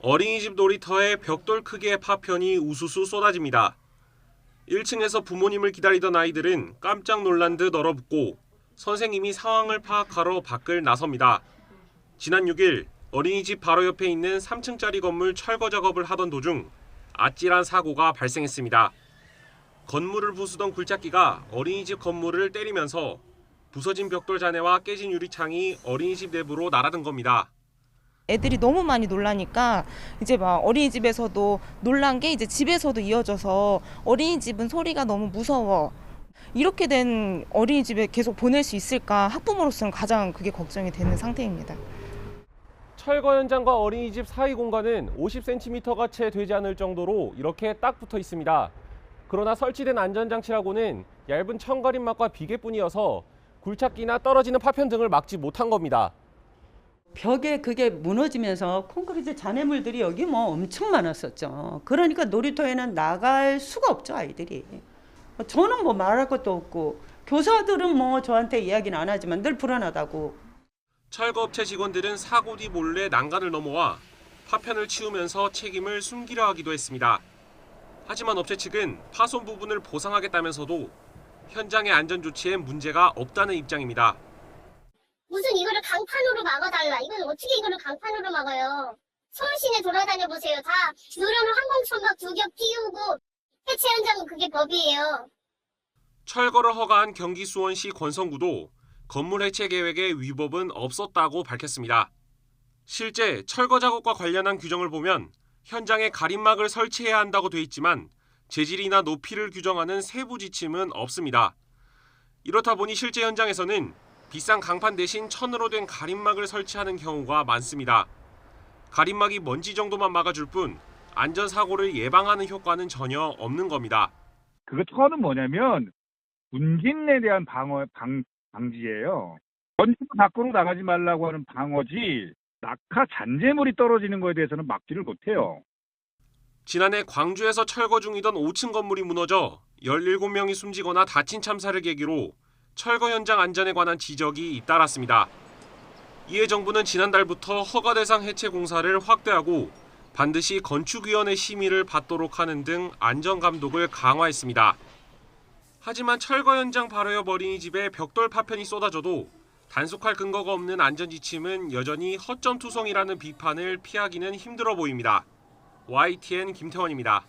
어린이집 놀이터에 벽돌 크기의 파편이 우수수 쏟아집니다. 1층에서 부모님을 기다리던 아이들은 깜짝 놀란 듯 얼어붙고 선생님이 상황을 파악하러 밖을 나섭니다. 지난 6일 어린이집 바로 옆에 있는 3층짜리 건물 철거 작업을 하던 도중 아찔한 사고가 발생했습니다. 건물을 부수던 굴착기가 어린이집 건물을 때리면서 부서진 벽돌 잔해와 깨진 유리창이 어린이집 내부로 날아든 겁니다. 애들이 너무 많이 놀라니까 이제 막 어린이집에서도 놀란 게 이제 집에서도 이어져서 어린이집은 소리가 너무 무서워. 이렇게 된 어린이집에 계속 보낼 수 있을까 학부모로서는 가장 그게 걱정이 되는 상태입니다. 철거 현장과 어린이집 사이 공간은 50cm가 채 되지 않을 정도로 이렇게 딱 붙어 있습니다. 그러나 설치된 안전장치라고는 얇은 청가림막과 비계뿐이어서 굴착기나 떨어지는 파편 등을 막지 못한 겁니다. 벽에 그게 무너지면서 콘크리트 잔해물들이 여기 뭐 엄청 많았었죠. 그러니까 놀이터에는 나갈 수가 없죠, 아이들이. 저는 뭐 말할 것도 없고 교사들은 뭐 저한테 이야기는 안 하지만 늘 불안하다고. 철거업체 직원들은 사고 뒤 몰래 난간을 넘어와 파편을 치우면서 책임을 숨기려 하기도 했습니다. 하지만 업체 측은 파손 부분을 보상하겠다면서도 현장의 안전 조치에 문제가 없다는 입장입니다. 무슨 이거를 강판으로 막아달라. 이건 어떻게 이거를 강판으로 막아요. 서울 시내 돌아다녀 보세요. 다 누르는 항공천막 2겹 띄우고 해체 현장은 그게 법이에요. 철거를 허가한 경기 수원시 권성구도 건물 해체 계획에 위법은 없었다고 밝혔습니다. 실제 철거 작업과 관련한 규정을 보면 현장에 가림막을 설치해야 한다고 돼 있지만 재질이나 높이를 규정하는 세부 지침은 없습니다. 이렇다 보니 실제 현장에서는 비싼 강판 대신 천으로 된 가림막을 설치하는 경우가 많습니다. 가림막이 먼지 정도만 막아줄 뿐 안전사고를 예방하는 효과는 전혀 없는 겁니다. 그 천은 뭐냐면 분진에 대한 방지예요. 건축 밖으로 나가지 말라고 하는 방어지 낙하 잔재물이 떨어지는 거에 대해서는 막지를 못해요. 지난해 광주에서 철거 중이던 5층 건물이 무너져 17명이 숨지거나 다친 참사를 계기로 철거 현장 안전에 관한 지적이 잇따랐습니다. 이에 정부는 지난달부터 허가 대상 해체 공사를 확대하고 반드시 건축위원회 심의를 받도록 하는 등 안전 감독을 강화했습니다. 하지만 철거 현장 바로 옆 어린이집에 벽돌 파편이 쏟아져도 단속할 근거가 없는 안전 지침은 여전히 허점투성이라는 비판을 피하기는 힘들어 보입니다. YTN 김태원입니다.